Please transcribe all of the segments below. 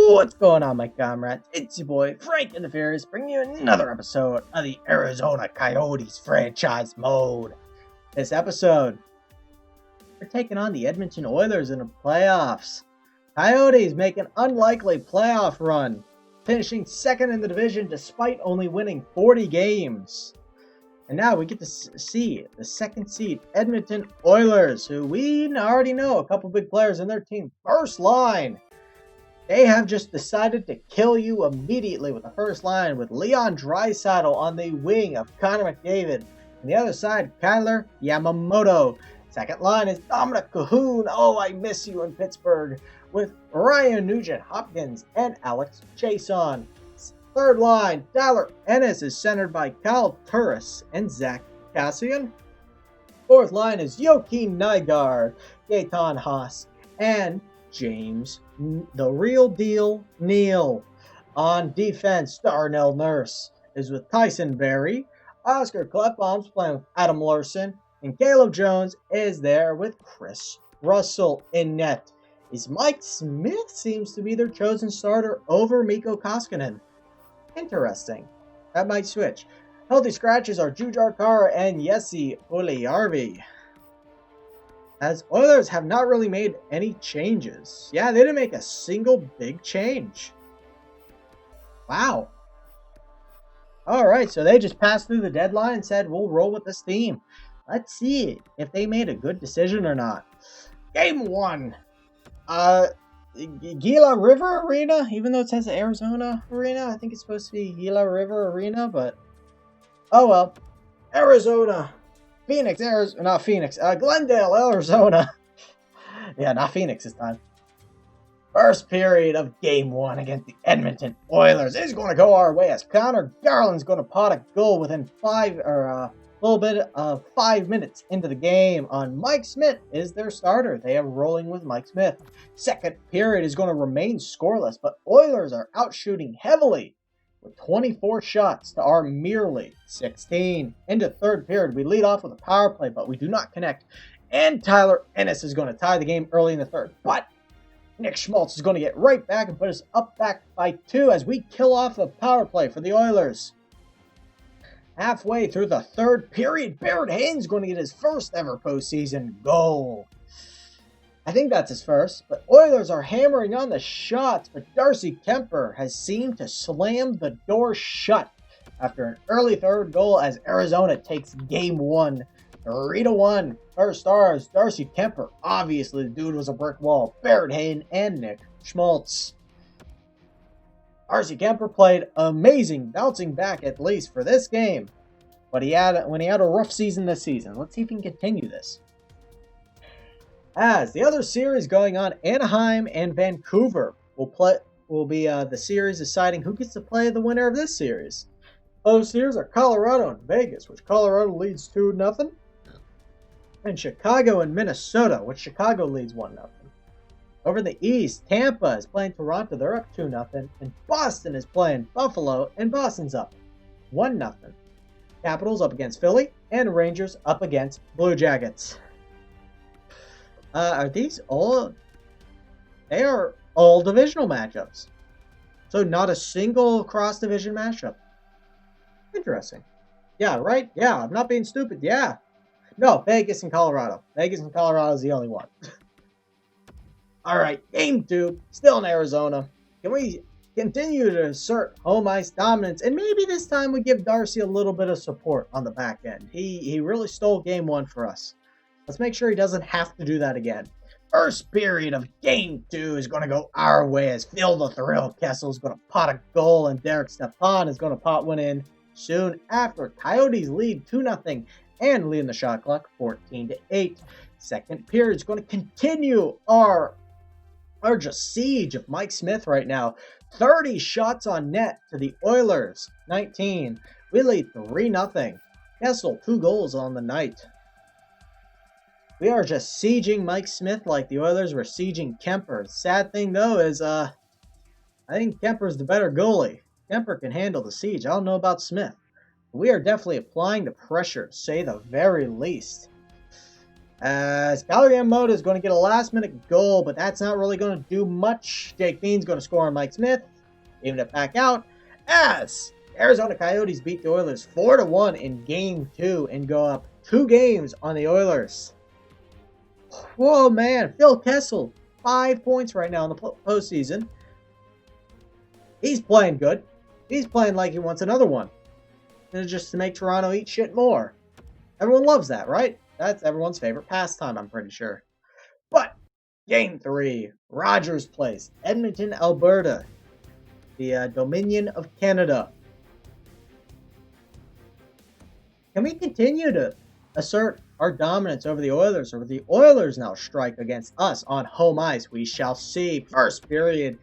What's going on, my comrades? It's your boy, FrankandtheFurious, bringing you another episode of the Arizona Coyotes Franchise Mode. This episode, we're taking on the Edmonton Oilers in the playoffs. Coyotes make an unlikely playoff run, finishing second in the division despite only winning 40 games. And now we get to see the second seed Edmonton Oilers, who we already know a couple big players in their team. First line. They have just decided to kill you immediately with the first line with Leon Draisaitl on the wing of Connor McDavid. On the other side, Kyler Yamamoto. Second line is Dominic Cahoon. Oh, I miss you in Pittsburgh. With Ryan Nugent-Hopkins and Alex Chason. Third line, Tyler Ennis is centered by Kyle Turris and Zach Kassian. Fourth line is Joakim Nygard, Gaetan Haas, and James, the real deal, Neal. On defense, Darnell Nurse is with Tyson Berry. Oscar Klefbom's playing with Adam Larson. And Caleb Jones is there with Chris Russell in net. Is Mike Smith seems to be their chosen starter over Mikko Koskinen. Interesting. That might switch. Healthy scratches are Jujar Kara and Jesse Puljujärvi. As Oilers have not really made any changes. Yeah, they didn't make a single big change. Wow. Alright, so they just passed through the deadline and said, we'll roll with this team. Let's see if they made a good decision or not. Game 1. Gila River Arena, even though it says Arizona Arena, I think it's supposed to be Gila River Arena, but oh well. Arizona. Phoenix, Arizona, not Phoenix, Glendale, Arizona. Yeah, not Phoenix this time. First period of Game 1 against the Edmonton Oilers is going to go our way as Connor Garland's going to pot a goal within 5 minutes into the game. On Mike Smith is their starter. They are rolling with Mike Smith. Second period is going to remain scoreless, but Oilers are outshooting heavily with 24 shots to our merely 16. Into third period, we lead off with a power play, but we do not connect. And Tyler Ennis is going to tie the game early in the third. But Nick Schmaltz is going to get right back and put us up back by 2 as we kill off a power play for the Oilers. Halfway through the third period, Barrett Haynes is going to get his first ever postseason goal. I think that's his first, but Oilers are hammering on the shots, but Darcy Kemper has seemed to slam the door shut after an early third goal as Arizona takes Game 1, 3-1. First stars, Darcy Kemper. Obviously, the dude was a brick wall. Barrett Haynes and Nick Schmaltz. Darcy Kemper played amazing, bouncing back at least for this game. But when he had a rough season this season. Let's see if he can continue this. As the other series going on, Anaheim and Vancouver will be the series deciding who gets to play the winner of this series. Those series are Colorado and Vegas, which Colorado leads 2-0. And Chicago and Minnesota, which Chicago leads 1-0. Over in the East, Tampa is playing Toronto. They're up 2-0. And Boston is playing Buffalo, and Boston's up 1-0. Capitals up against Philly, and Rangers up against Blue Jackets. Are these all... They are all divisional matchups. So not a single cross-division matchup. Interesting. Yeah, right? Yeah, I'm not being stupid. Yeah. No, Vegas and Colorado. Vegas and Colorado is the only one. Alright, Game 2. Still in Arizona. Can we continue to assert home ice dominance? And maybe this time we give Darcy a little bit of support on the back end. He really stole Game 1 for us. Let's make sure he doesn't have to do that again. First period of Game 2 is going to go our way as Phil the Thrill Kessel is going to pot a goal and Derek Stepan is going to pot one in soon after. Coyotes lead 2-0 and lead in the shot clock 14-8. Second period is going to continue our just siege of Mike Smith right now. 30 shots on net to the Oilers, 19. We lead 3-0. Kessel, 2 goals on the night. We are just sieging Mike Smith like the Oilers were sieging Kemper. Sad thing, though, is I think Kemper's the better goalie. Kemper can handle the siege. I don't know about Smith. We are definitely applying the pressure, to say the very least. As Calgary Mode is going to get a last-minute goal, but that's not really going to do much. Jake Bean's going to score on Mike Smith, even it back out. As Arizona Coyotes beat the Oilers 4-1 in Game 2 and go up 2 games on the Oilers. Whoa, man. Phil Kessel, 5 points right now in the postseason. He's playing good. He's playing like he wants another one. And just to make Toronto eat shit more. Everyone loves that, right? That's everyone's favorite pastime, I'm pretty sure. But Game 3, Rogers Place, Edmonton, Alberta, the Dominion of Canada. Can we continue to assert our dominance over the Oilers, or will the Oilers now strike against us on home ice? We shall see. First period.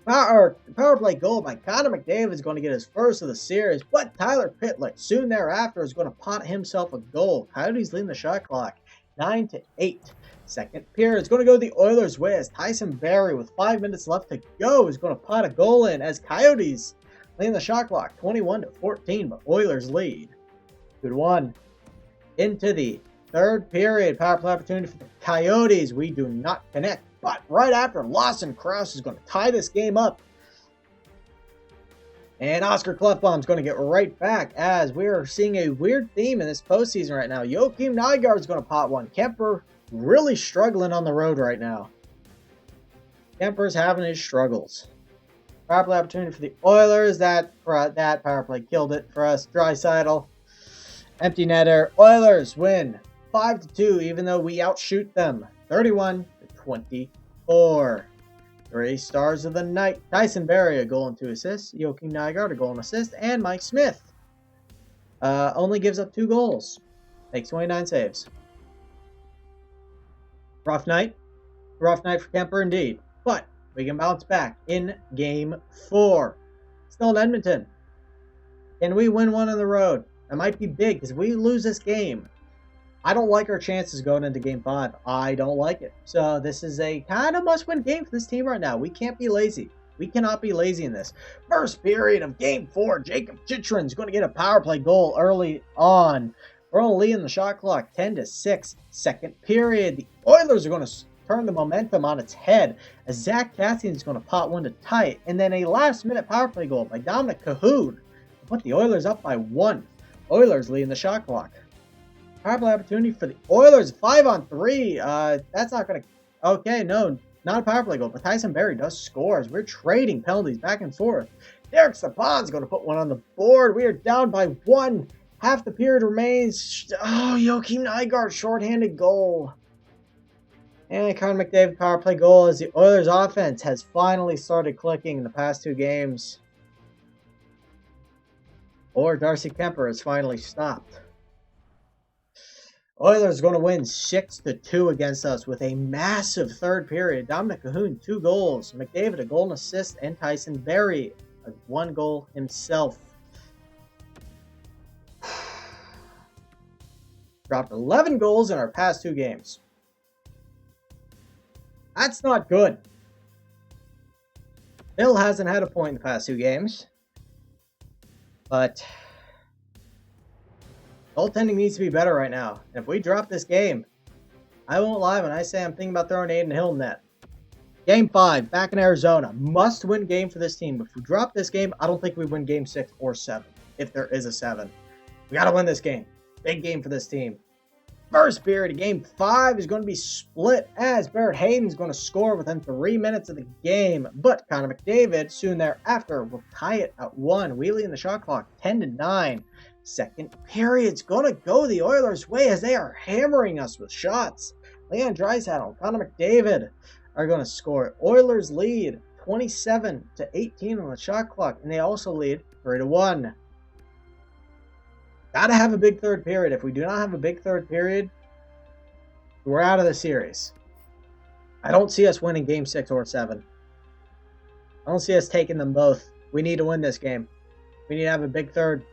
Power play goal by Connor McDavid is going to get his first of the series, but Tyler Pitlick soon thereafter is going to pot himself a goal. Coyotes leading the shot clock 9-8. Second period is going to go the Oilers' way as Tyson Barrie, with 5 minutes left to go, is going to pot a goal in as Coyotes leading the shot clock 21-14, but Oilers lead 2-1. Into the third period, power play opportunity for the Coyotes. We do not connect. But right after, Lawson Krause is going to tie this game up. And Oscar Klefbom is going to get right back, as we are seeing a weird theme in this postseason right now. Joakim Nygard is going to pot one. Kemper really struggling on the road right now. Kemper's having his struggles. Power play opportunity for the Oilers. That power play killed it for us. Draisaitl. Empty netter. Oilers win 5-2, even though we outshoot them 31-24. 3 stars of the night. Tyson Barrie, a goal and 2 assists. Joakim Nygard, a goal and assist. And Mike Smith only gives up 2 goals. Makes 29 saves. Rough night. Rough night for Kemper indeed. But we can bounce back in Game 4. Still in Edmonton. Can we win one on the road? That might be big, because if we lose this game, I don't like our chances going into Game 5. I don't like it. So this is a kind of must-win game for this team right now. We can't be lazy. We cannot be lazy in this. First period of Game 4, Jacob Chychrun's going to get a power play goal early on. We're only leading the shot clock 10-6. Second period, the Oilers are going to turn the momentum on its head as Zach Kassian is going to pot one to tie it. And then a last-minute power play goal by Dominic Cahoon to put the Oilers up by 1. Oilers leading the shot clock. Power play opportunity for the Oilers, 5-on-3. That's not going to... Okay, no, not a power play goal, but Tyson Barrie does score as we're trading penalties back and forth. Derek Stepan's going to put one on the board. We are down by 1. Half the period remains. Oh, Joakim Nygard, shorthanded goal. And Connor McDavid power play goal as the Oilers offense has finally started clicking in the past 2 games. Or Darcy Kemper has finally stopped. Oilers going to win 6-2 against us with a massive third period. Dominic Cahoon, 2 goals. McDavid, a goal and assist. And Tyson Barrie, a 1 goal himself. Dropped 11 goals in our past 2 games. That's not good. Bill hasn't had a point in the past 2 games. But goaltending needs to be better right now. And if we drop this game, I won't lie when I say I'm thinking about throwing Aiden Hill in net. Game 5, back in Arizona. Must-win game for this team. If we drop this game, I don't think we win Game 6 or 7. If there is a 7. We got to win this game. Big game for this team. First period of Game 5 is going to be split as Barrett Hayden is going to score within 3 minutes of the game. But Connor McDavid soon thereafter will tie it at 1. Wheelie in the shot clock 10-9. Second period's going to go the Oilers' way as they are hammering us with shots. Leon Draisaitl and Connor McDavid are going to score. Oilers lead 27-18 on the shot clock, and they also lead 3-1. Got to have a big third period. If we do not have a big third period, we're out of the series. I don't see us winning Game 6 or 7. I don't see us taking them both. We need to win this game. We need to have a big third.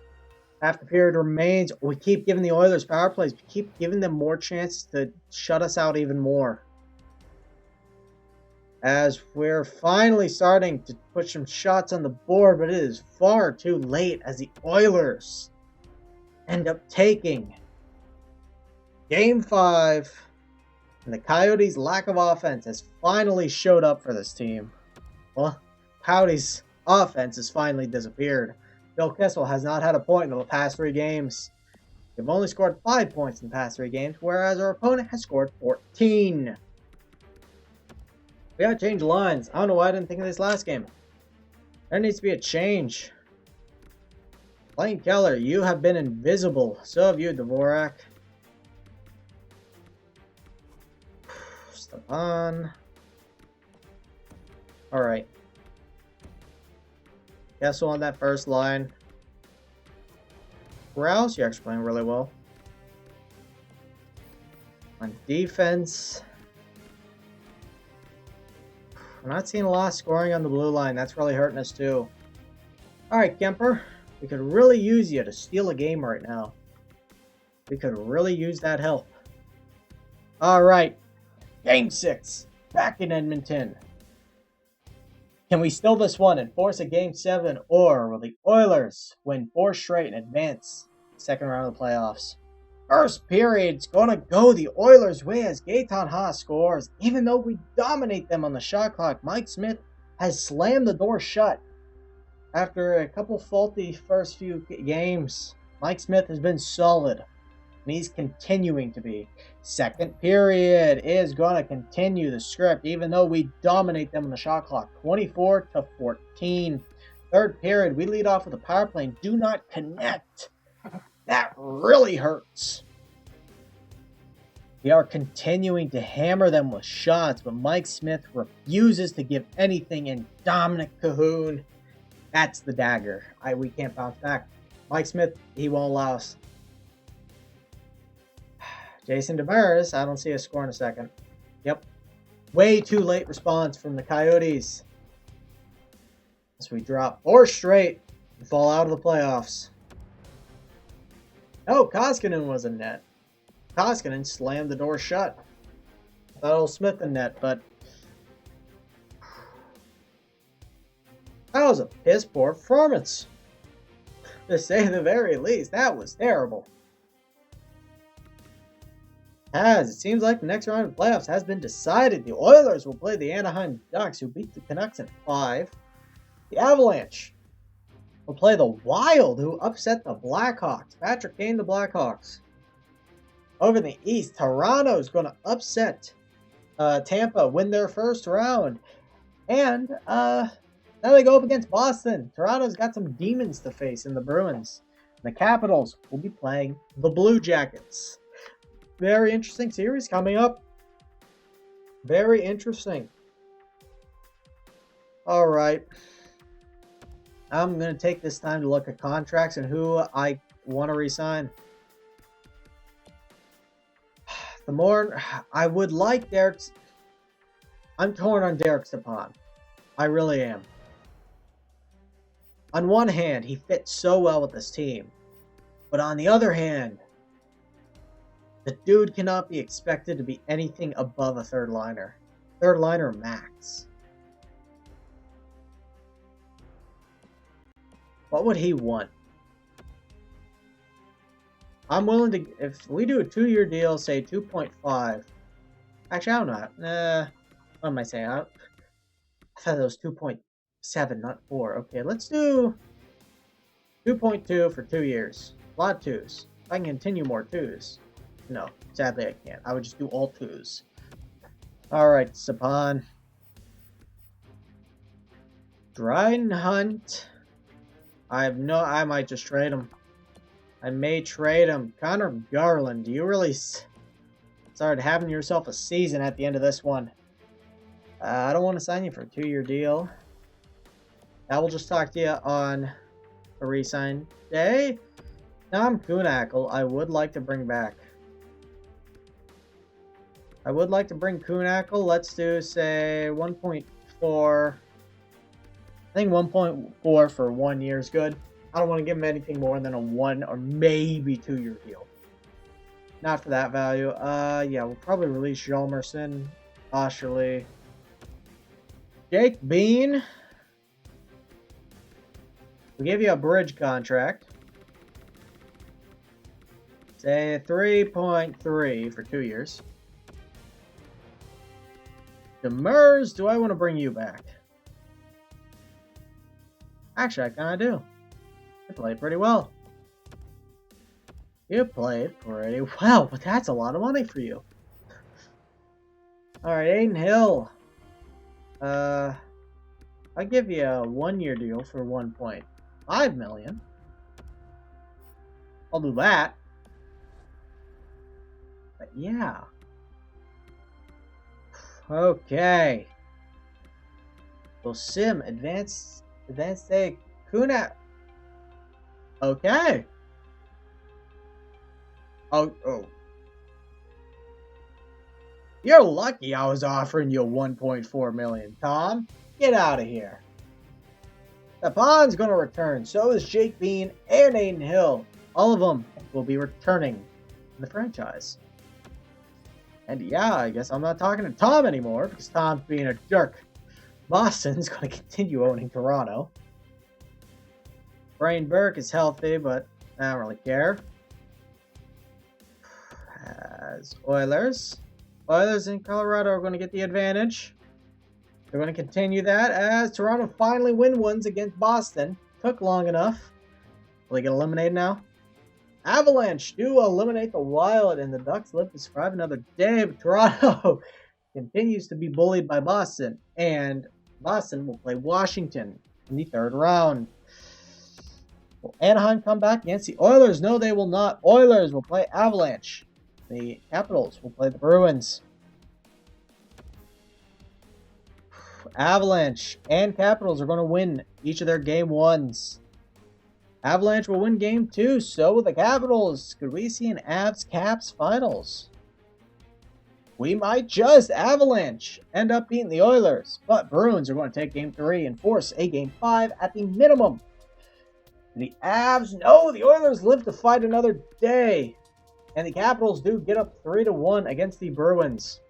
Half the period remains. We keep giving the Oilers power plays. We keep giving them more chances to shut us out even more. As we're finally starting to put some shots on the board, but it is far too late as the Oilers end up taking Game 5 And the Coyotes' lack of offense has finally showed up for this team. Well, Coyotes' offense has finally disappeared. Bill Kessel has not had a point in the past 3 games. They've only scored 5 points in the past 3 games, whereas our opponent has scored 14. We gotta change lines. I don't know why I didn't think of this last game. There needs to be a change. Blaine Keller, you have been invisible. So have you, Dvorak. Stepan. Alright. Kessel on that first line. Rouse, you're actually playing really well. On defense, we're not seeing a lot of scoring on the blue line. That's really hurting us too. Alright, Kemper. We could really use you to steal a game right now. We could really use that help. Alright. Game 6. Back in Edmonton. Can we steal this one and force a Game 7, or will the Oilers win 4 straight and advance second round of the playoffs? First period's gonna go the Oilers' way as Gaetan Haas scores. Even though we dominate them on the shot clock, Mike Smith has slammed the door shut. After a couple faulty first few games, Mike Smith has been solid, and he's continuing to be. Second period is going to continue the script, even though we dominate them on the shot clock, 24-14. Third period, we lead off with a power play and do not connect. That really hurts. We are continuing to hammer them with shots, but Mike Smith refuses to give anything, and Dominic Cahoon, that's the dagger. We can't bounce back. Mike Smith, he won't allow us. Jason Demers, I don't see a score in a second. Yep. Way too late response from the Coyotes. So we drop 4 straight and fall out of the playoffs. No, Koskinen was in net. Koskinen slammed the door shut. I thought it was Smith in net, but that was a piss poor performance. To say the very least, that was terrible. As it seems like the next round of playoffs has been decided. The Oilers will play the Anaheim Ducks, who beat the Canucks in 5. The Avalanche will play the Wild, who upset the Blackhawks. Patrick Kane, the Blackhawks. Over in the East, Toronto is going to upset Tampa, win their first round. And now they go up against Boston. Toronto's got some demons to face in the Bruins. The Capitals will be playing the Blue Jackets. Very interesting series coming up. Very interesting. All right. I'm going to take this time to look at contracts and who I want to re-sign. The more I would like Derek's. I'm torn on Derek Stepan. I really am. On one hand, he fits so well with this team. But on the other hand, the dude cannot be expected to be anything above a third liner. Third liner max. What would he want? I'm willing to, if we do a 2-year deal, say 2.5. Actually, I don't know. What am I saying? I thought it was 2.7, not 4. Okay, let's do 2.2 for 2 years. A lot of 2s. If I can continue more 2s. No, sadly I can't. I would just do all 2s. Alright, Stepan. Dryden Hunt. I might just trade him. I may trade him. Connor Garland, you really started having yourself a season at the end of this one. I don't want to sign you for a 2-year deal. I will just talk to you on a re-sign day. Tom Kuhnhackl, I would like to bring back. I would like to bring Kuhnhackl. Let's do, say, 1.4. I think 1.4 for 1 year is good. I don't want to give him anything more than a 1 or maybe 2-year deal. Not for that value. Yeah, we'll probably release Hjalmarsson, Osherly, Jake Bean. We'll give you a bridge contract. Say 3.3 for 2 years. Demers, do I want to bring you back? Actually, I kind of do. You played pretty well. You played pretty well, but that's a lot of money for you. Alright, Aiden Hill. I'll give you a 1-year deal for $1.5 million. I'll do that. But yeah. Okay. So Sim, advanced day Kuna. Okay. Oh. You're lucky I was offering you $1.4 million, Tom. Get out of here. The Pond's going to return. So is Jake Bean and Aiden Hill. All of them will be returning to the franchise. And yeah, I guess I'm not talking to Tom anymore because Tom's being a jerk. Boston's going to continue owning Toronto. Brian Burke is healthy, but I don't really care. As Oilers in Colorado are going to get the advantage. They're going to continue that as Toronto finally win ones against Boston. Took long enough. Will they get eliminated now? Avalanche do eliminate the Wild, and the Ducks live to survive another day. But Toronto continues to be bullied by Boston, and Boston will play Washington in the 3rd round. Will Anaheim come back against the Oilers? No, they will not. Oilers will play Avalanche. The Capitals will play the Bruins. Avalanche and Capitals are going to win each of their game 1s. Avalanche will win game 2, so will the Capitals. Could we see an Avs-Caps finals? We might just. Avalanche end up beating the Oilers, but Bruins are going to take game 3 and force a game 5 at the minimum. The Avs, no, the Oilers live to fight another day. And the Capitals do get up 3-1 against the Bruins.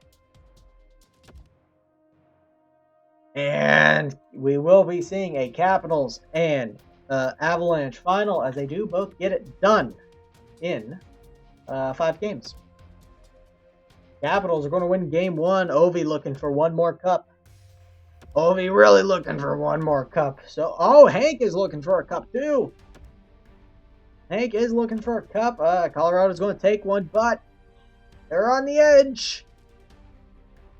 And we will be seeing a Capitals and Avalanche final as they do both get it done in 5 games. Capitals are going to win game 1. Ovi looking for one more cup. Ovi really looking for one more cup. So, Hank is looking for a cup too. Hank is looking for a cup. Colorado's going to take one, but they're on the edge.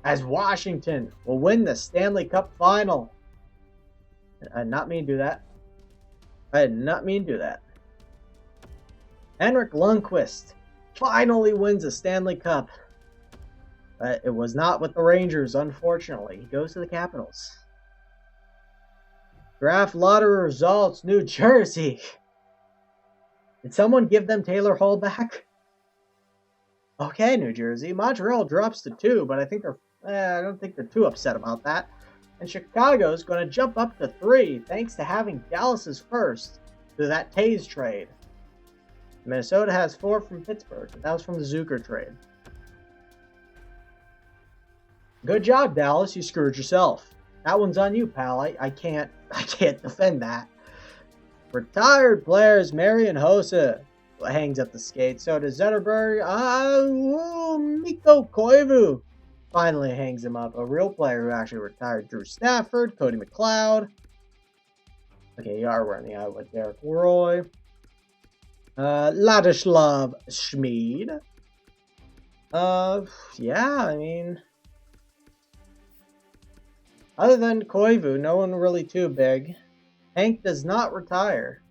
As Washington will win the Stanley Cup final. I did not mean to do that. Henrik Lundqvist finally wins a Stanley Cup. But it was not with the Rangers, unfortunately. He goes to the Capitals. Draft lottery results, New Jersey. Did someone give them Taylor Hall back? Okay, New Jersey. Montreal drops to 2, but I don't think they're too upset about that. And Chicago's going to jump up to 3, thanks to having Dallas's first through that Taves trade. Minnesota has 4 from Pittsburgh, but that was from the Zucker trade. Good job, Dallas. You screwed yourself. That one's on you, pal. I can't defend that. Retired players, Marian Hossa hangs up the skates. So does Zetterberg. Mikko Koivu finally hangs him up. A real player who actually retired. Drew Stafford, Cody McLeod. Okay, you are wearing the eye with Derek Roy. Ladislav Schmid. Yeah, I mean, other than Koivu, no one really too big. Hank does not retire.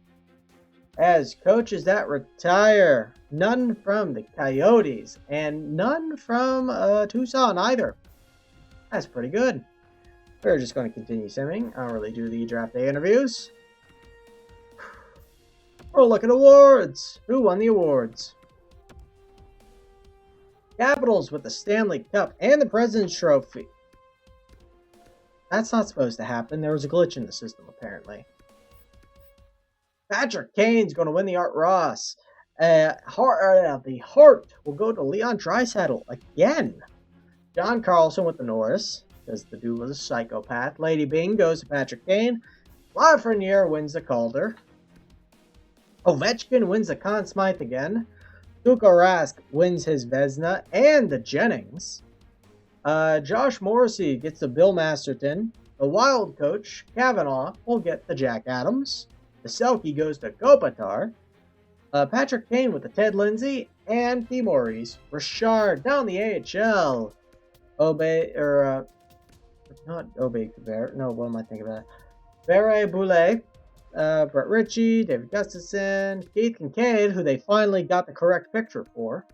As coaches that retire, none from the Coyotes and none from Tucson either. That's pretty good. We're just going to continue simming. I don't really do the draft day interviews. We'll look at awards. Who won the awards? Capitals with the Stanley Cup and the President's Trophy. That's not supposed to happen. There was a glitch in the system, apparently. Patrick Kane's going to win the Art Ross. The Hart will go to Leon Draisaitl again. John Carlson with the Norris, because the dude was a psychopath. Lady Bing goes to Patrick Kane. Lafreniere wins the Calder. Ovechkin wins the Conn Smythe again. Tuukka Rask wins his Vezina and the Jennings. Josh Morrissey gets the Bill Masterton. The Wild coach, Kavanaugh, will get the Jack Adams. The Selkie goes to Kopitar. Patrick Kane with the Ted Lindsay. And the Maurice Richard down the AHL. Not Obey Bear. No, what am I thinking about? Barre Boulet. Brett Ritchie, David Gustafson, Keith Kincaid, who they finally got the correct picture for.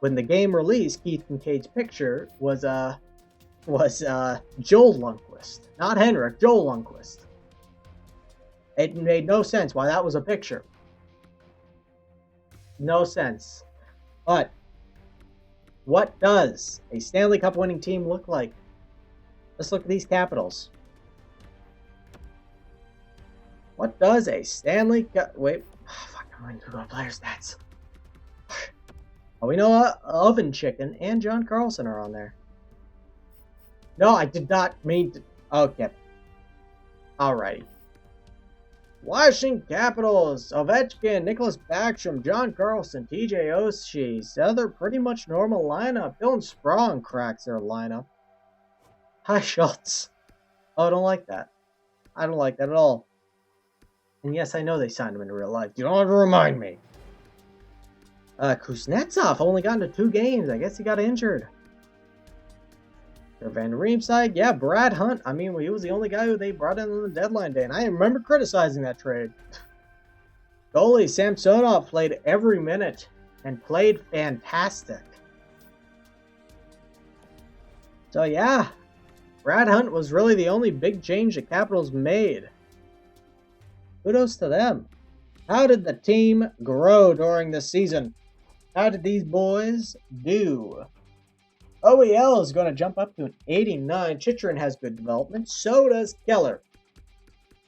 When the game released, Keith Kincaid's picture was Joel Lundqvist, not Henrik, Joel Lundqvist. It made no sense why that was a picture. No sense. But what does a Stanley Cup winning team look like? Let's look at these Capitals. What does a Stanley Cup... Wait. Oh, fuck, I'm going to go player stats. Oh, we know Oven Chicken and John Carlson are on there. No, I did not mean to... Okay. Alrighty. Washington Capitals. Ovechkin, Nicholas Backstrom, John Carlson, TJ Oshie. The other pretty much normal lineup. Dylan Sprong cracks their lineup. Hi, Schultz. Oh, I don't like that. I don't like that at all. And yes, I know they signed him in real life. You don't have to remind me. Kuznetsov only got into 2 games. I guess he got injured. Van Riemsdyk, yeah, Brad Hunt. I mean, he was the only guy who they brought in on the deadline day, and I remember criticizing that trade. Goalie Samsonov played every minute and played fantastic. So yeah, Brad Hunt was really the only big change the Capitals made. Kudos to them. How did the team grow during the season? How did these boys do? OEL is going to jump up to an 89. Chychrun has good development. So does Keller.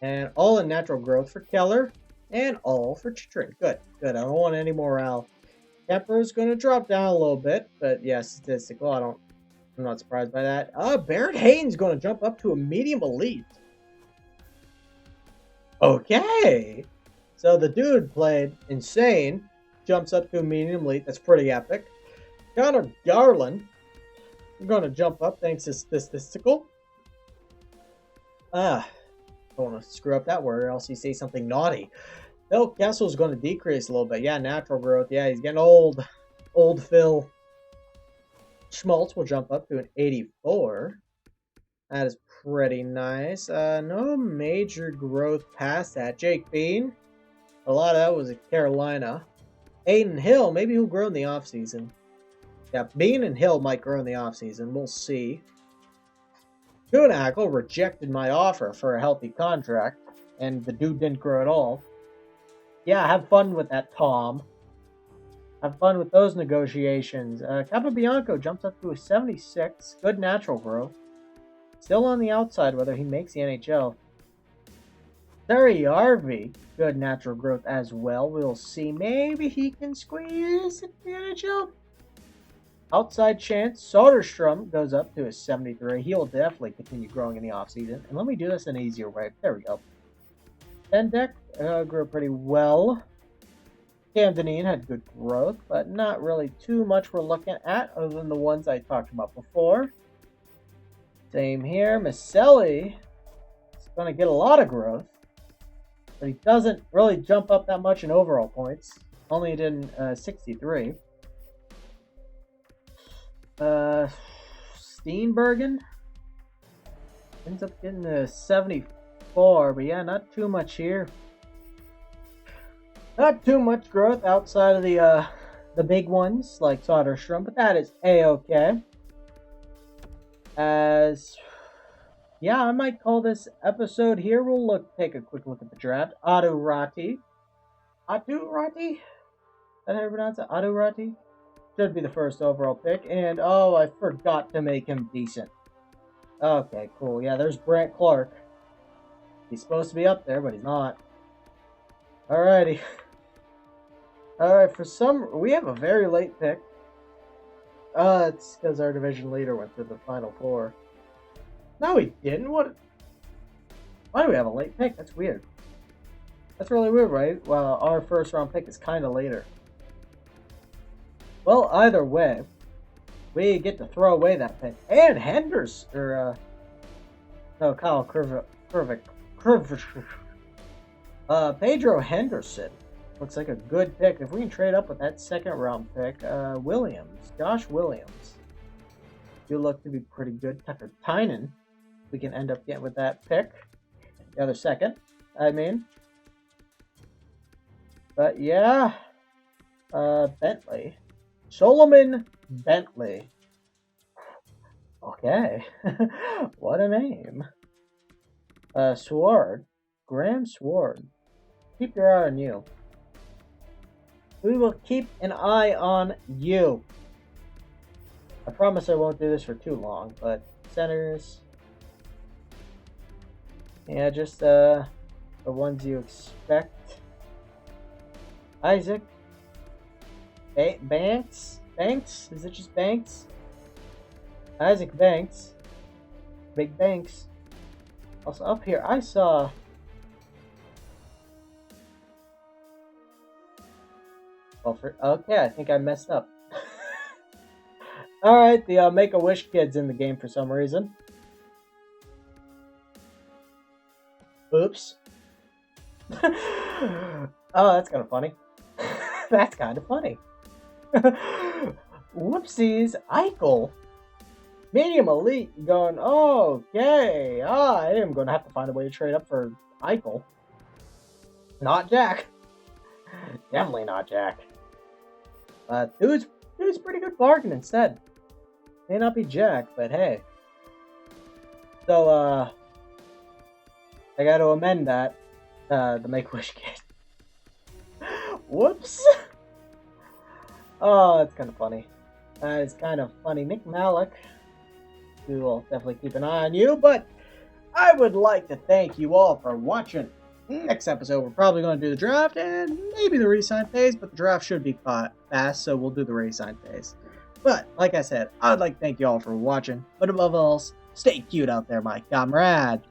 And all in natural growth for Keller. And all for Chychrun. Good. Good. I don't want any more Al. Kemper is going to drop down a little bit. But yeah, statistical. I'm not surprised by that. Barrett Haynes going to jump up to a medium elite. Okay. So the dude played insane. Jumps up to a medium elite. That's pretty epic. Connor Garland. I'm going to jump up thanks to statistical. Don't want to screw up that word or else you say something naughty. Phil Kessel's going to decrease a little bit. Yeah, natural growth. Yeah, he's getting old. Old Phil. Schmaltz will jump up to an 84. That is pretty nice. No major growth past that. Jake Bean. A lot of that was at Carolina. Aiden Hill. Maybe he'll grow in the offseason. Yeah, Bean and Hill might grow in the offseason. We'll see. Kuhnhackl rejected my offer for a healthy contract, and the dude didn't grow at all. Yeah, have fun with that, Tom. Have fun with those negotiations. Capobianco jumps up to a 76. Good natural growth. Still on the outside whether he makes the NHL. Terry Arvey, good natural growth as well. We'll see. Maybe he can squeeze into the NHL. Outside chance, Soderstrom goes up to a 73. He'll definitely continue growing in the offseason. And let me do this in an easier way. There we go. Sendek grew pretty well. Cam Dineen had good growth, but not really too much we're looking at other than the ones I talked about before. Same here. Maselli is going to get a lot of growth, but he doesn't really jump up that much in overall points. Only did 63. Steenbergen ends up getting a 74, but yeah, not too much here. Not too much growth outside of the big ones like Soderstrom, but that is a-okay. Yeah, I might call this episode here. We'll take a quick look at the draft. Atu Ratti. Is that how you pronounce it? Atu Ratti? Should be the first overall pick. And, oh, I forgot to make him decent. Okay, cool. Yeah, there's Brant Clark. He's supposed to be up there, but he's not. Alrighty. Alright, we have a very late pick. It's because our division leader went through the Final Four. No, he didn't. What? Why do we have a late pick? That's weird. That's really weird, right? Well, our first round pick is kind of later. Well, either way, We get to throw away that pick. And Henders, or, no, Kyle Kurvik. Pedro Henderson. Looks like a good pick. If we can trade up with that second round pick, Josh Williams. You look to be pretty good. Tucker Tynan. We can end up getting with that pick. The other second, I mean. But yeah. Bentley. Solomon Bentley. Okay. What a name. Sword. Graham Sword. Keep your eye on you. We will keep an eye on you. I promise I won't do this for too long, but centers. Yeah, just the ones you expect. Isaac. Banks? Banks? Is it just Banks? Isaac Banks. Big Banks. Also up here, I saw... Okay, I think I messed up. Alright, the Make-A-Wish kid's in the game for some reason. Oops. Oh, that's kind of funny. That's kind of funny. Whoopsies. Eichel. Medium elite going, okay. I am going to have to find a way to trade up for Eichel. Not Jack. Definitely not Jack. Dude's pretty good bargain instead. May not be Jack, but hey. So, I got to amend that. The Make-A-Wish kid. Whoops. Oh, that's kind of funny. That is kind of funny. Nick Malik. We will definitely keep an eye on you, but I would like to thank you all for watching. Next episode, we're probably going to do the draft and maybe the re-sign phase, but the draft should be fast, so we'll do the re-sign phase. But, like I said, I would like to thank you all for watching, but above all else, stay cute out there, my comrade.